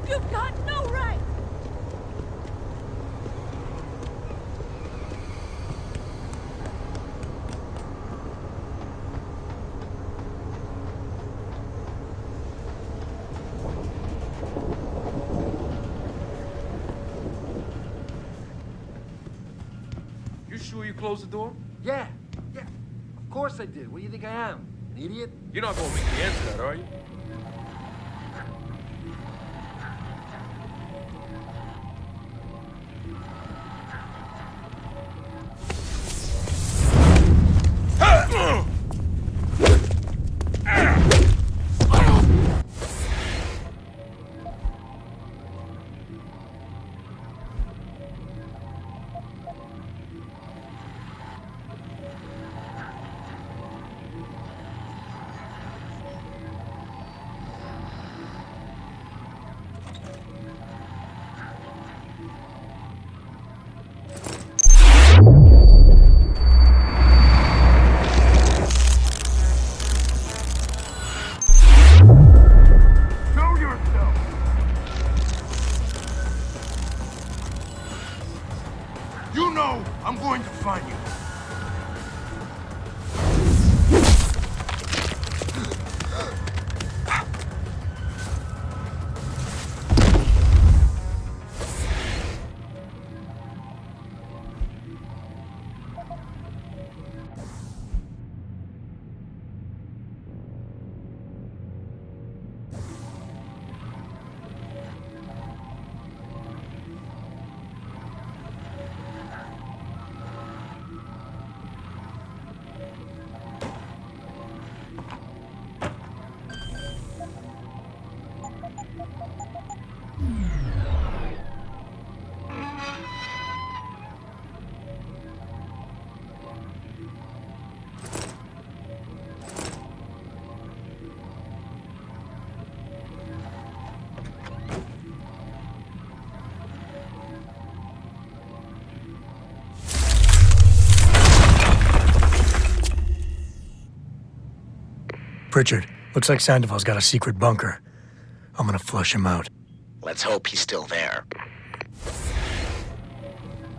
You've got no right! You sure you closed the door? Yeah. Of course I did. What do you think I am? An idiot? You're not gonna make me answer that, are you? You know I'm going to find you. Pritchard, looks like Sandoval's got a secret bunker. I'm gonna flush him out. Let's hope he's still there.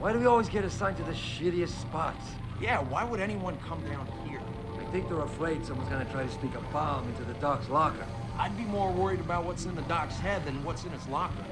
Why do we always get assigned to the shittiest spots? Yeah, why would anyone come down here? I think they're afraid someone's gonna try to sneak a bomb into the doc's locker. I'd be more worried about what's in the doc's head than what's in his locker.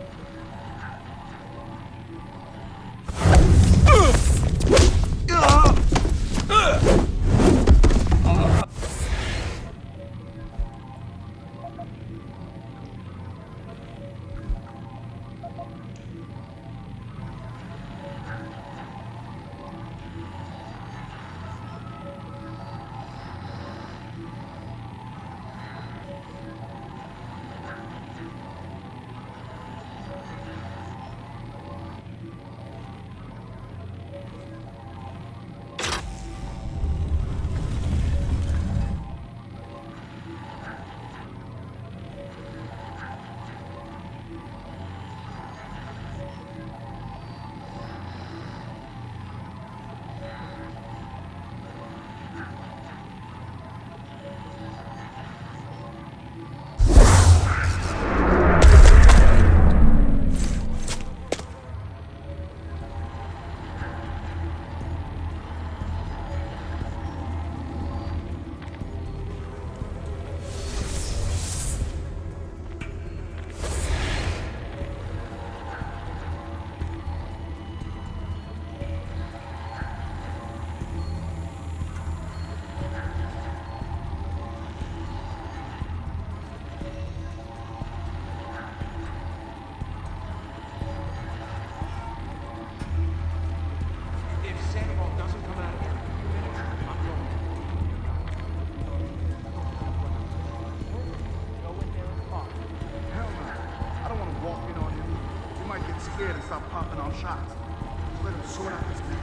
Stop popping off shots. Just let him sort out his beat.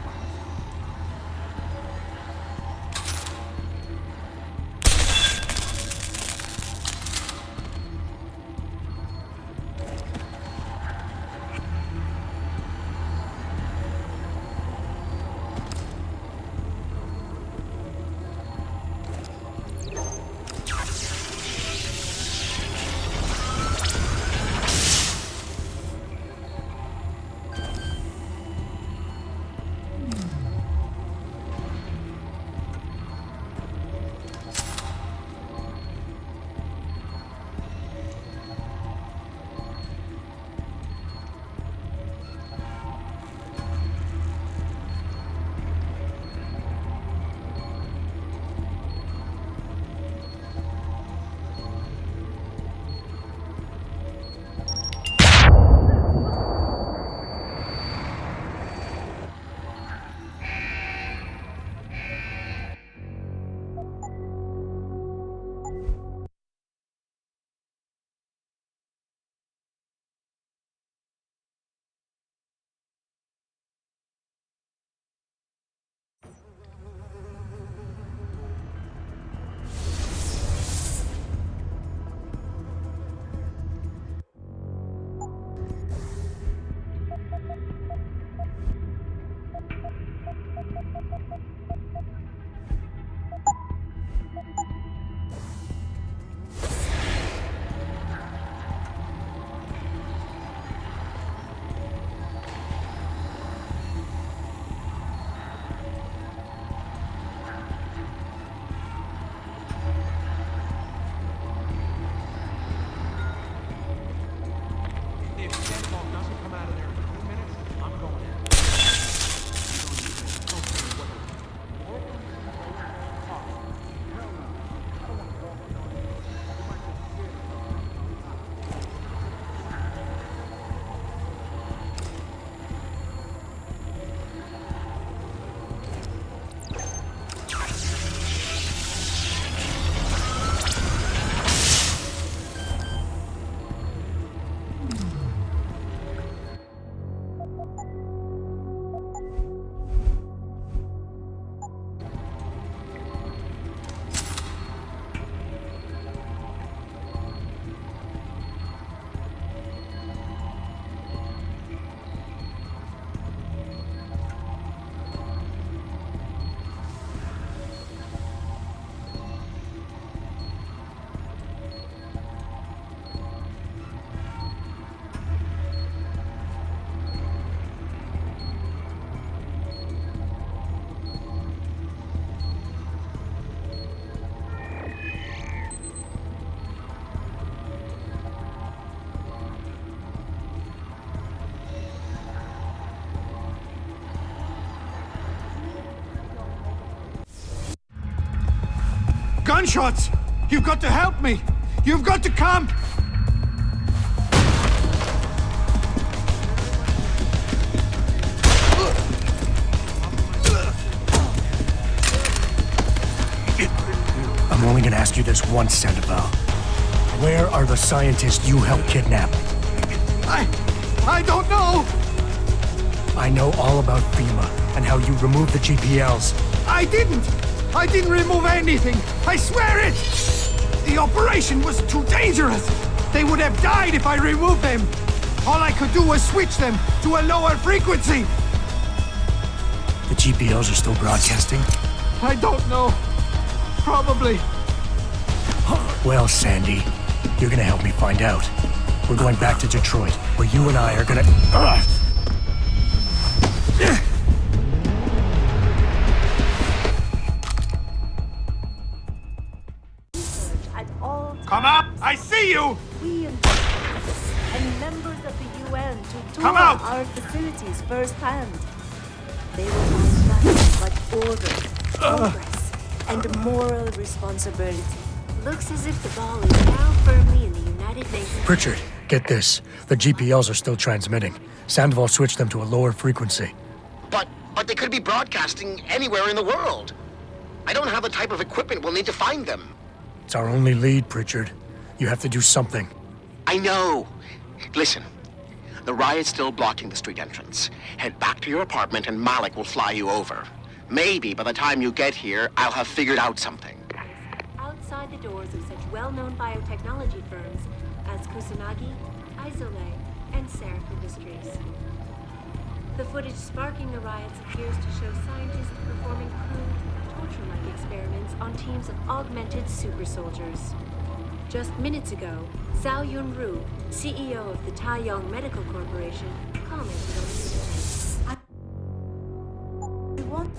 If Sandoval doesn't come out of there in 2 minutes, I'm going in. Gunshots! You've got to help me! You've got to come! I'm only gonna ask you this once, Sandoval. Where are the scientists you helped kidnap? I don't know! I know all about FEMA and how you removed the GPLs. I didn't remove anything! I swear it! The operation was too dangerous! They would have died if I removed them! All I could do was switch them to a lower frequency! The GPLs are still broadcasting? I don't know. Probably. Well, Sandy, you're gonna help me find out. We're going back to Detroit, where you and I are gonna... At all Come up! I see you! we and members of the UN to tour Come out! our facilities firsthand. They will find nothing but order, progress, and moral responsibility. Looks as if the ball is now firmly in the United Nations. Pritchard, get this. The GPLs are still transmitting. Sandoval switched them to a lower frequency. But they could be broadcasting anywhere in the world. I don't have the type of equipment we'll need to find them. It's our only lead, Pritchard. You have to do something. I know. Listen, the riot's still blocking the street entrance. Head back to your apartment and Malik will fly you over. Maybe by the time you get here, I'll have figured out something. Outside the doors of such well-known biotechnology firms as Kusanagi, Isole, and Seraph Industries. The footage sparking the riots appears to show scientists performing crude, torture-like experiments on teams of augmented super soldiers. Just minutes ago, Zhao Yunru, CEO of the Taiyong Medical Corporation, commented on the incident. I want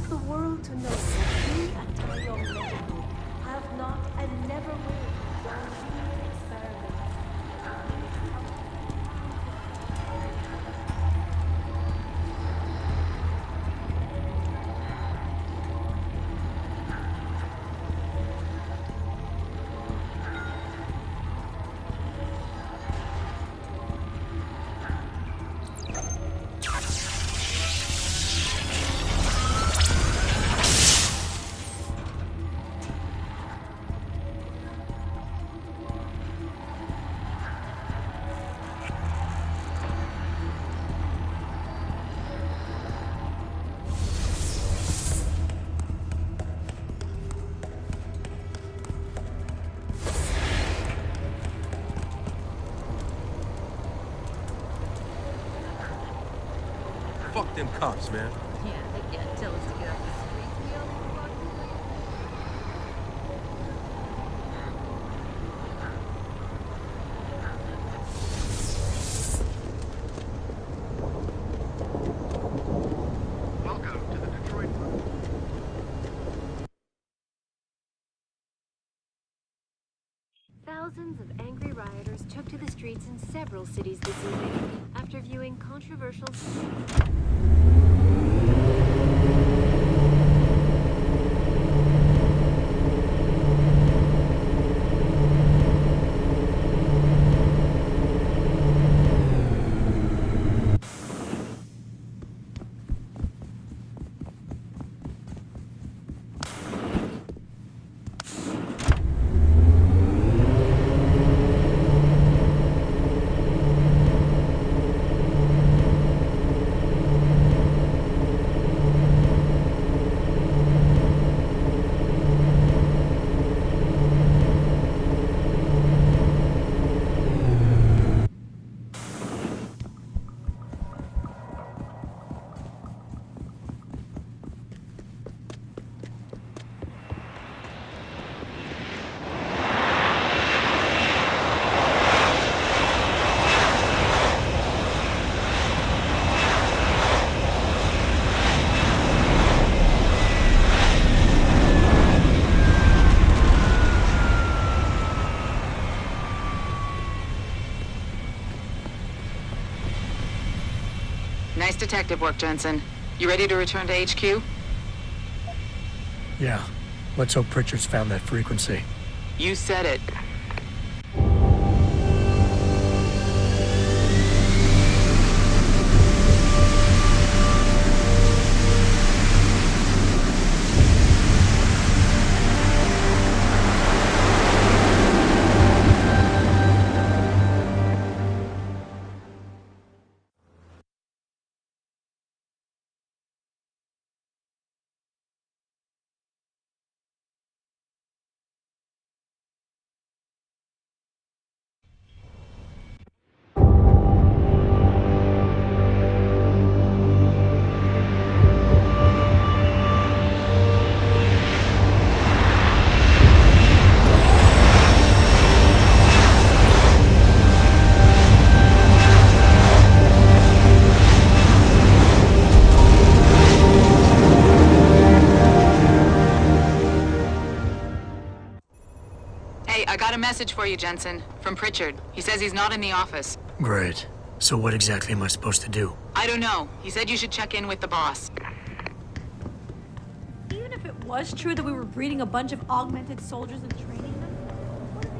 the world to know that we at Taiyong Medical have not and never will done human experiments. Fuck them cops, man. Yeah, they can't tell us to get up. Thousands of angry rioters took to the streets in several cities this evening after viewing controversial... Nice detective work, Jensen. You ready to return to HQ? Yeah. Let's hope Pritchard's found that frequency. You said it. I got a message for you, Jensen, from Pritchard. He says he's not in the office. Great. So what exactly am I supposed to do? I don't know. He said you should check in with the boss. Even if it was true that we were breeding a bunch of augmented soldiers and training them, what are they...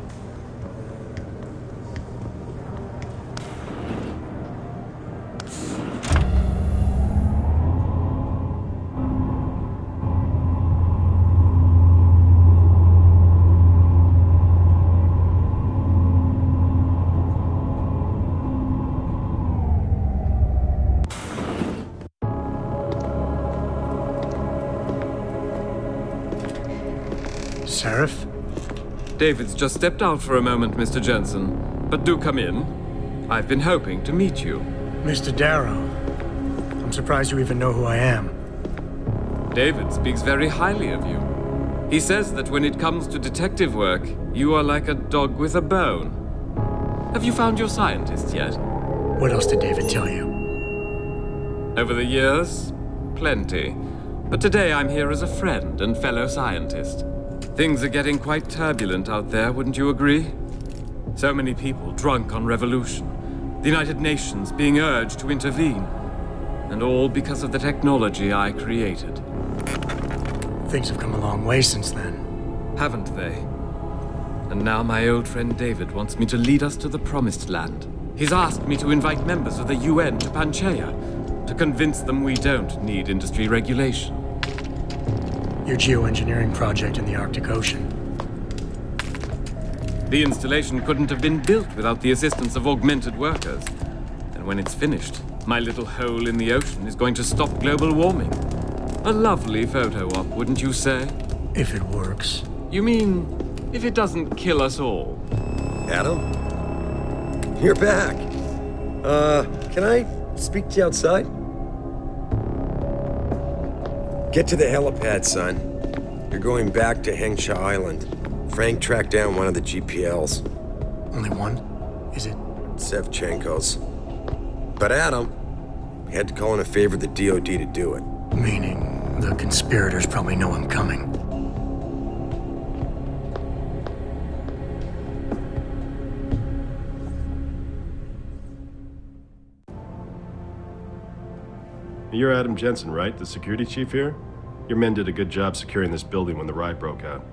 Seraph? David's just stepped out for a moment, Mr. Jensen. But do come in. I've been hoping to meet you. Mr. Darrow. I'm surprised you even know who I am. David speaks very highly of you. He says that when it comes to detective work, you are like a dog with a bone. Have you found your scientist yet? What else did David tell you? Over the years, plenty. But today I'm here as a friend and fellow scientist. Things are getting quite turbulent out there, wouldn't you agree? So many people drunk on revolution. The United Nations being urged to intervene. And all because of the technology I created. Things have come a long way since then. Haven't they? And now my old friend David wants me to lead us to the Promised Land. He's asked me to invite members of the UN to Panchaea, to convince them we don't need industry regulation. Your geoengineering project in the Arctic Ocean. The installation couldn't have been built without the assistance of augmented workers. And when it's finished, my little hole in the ocean is going to stop global warming. A lovely photo op, wouldn't you say? If it works. You mean, if it doesn't kill us all? Adam? You're back. Can I speak to you outside? Get to the helipad, son. You're going back to Hengsha Island. Frank tracked down one of the GPLs. Only one? Is it? Sevchenko's. But Adam, we had to call in a favor of the DOD to do it. Meaning, the conspirators probably know I'm coming. You're Adam Jensen, right? The security chief here? Your men did a good job securing this building when the riot broke out.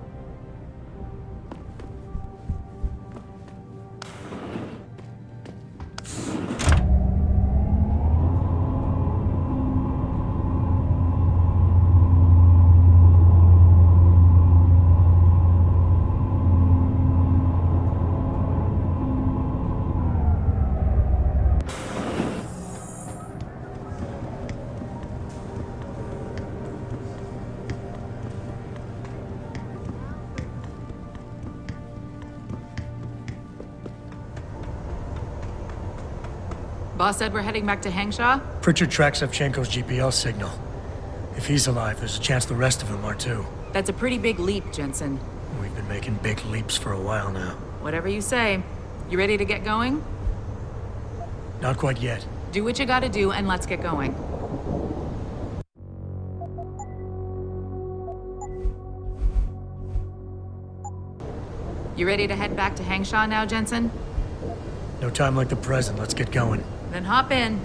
Boss said we're heading back to Hangshaw? Pritchard tracked Savchenko's GPL signal. If he's alive, there's a chance the rest of them are too. That's a pretty big leap, Jensen. We've been making big leaps for a while now. Whatever you say. You ready to get going? Not quite yet. Do what you gotta do and let's get going. You ready to head back to Hangshaw now, Jensen? No time like the present. Let's get going. Then hop in.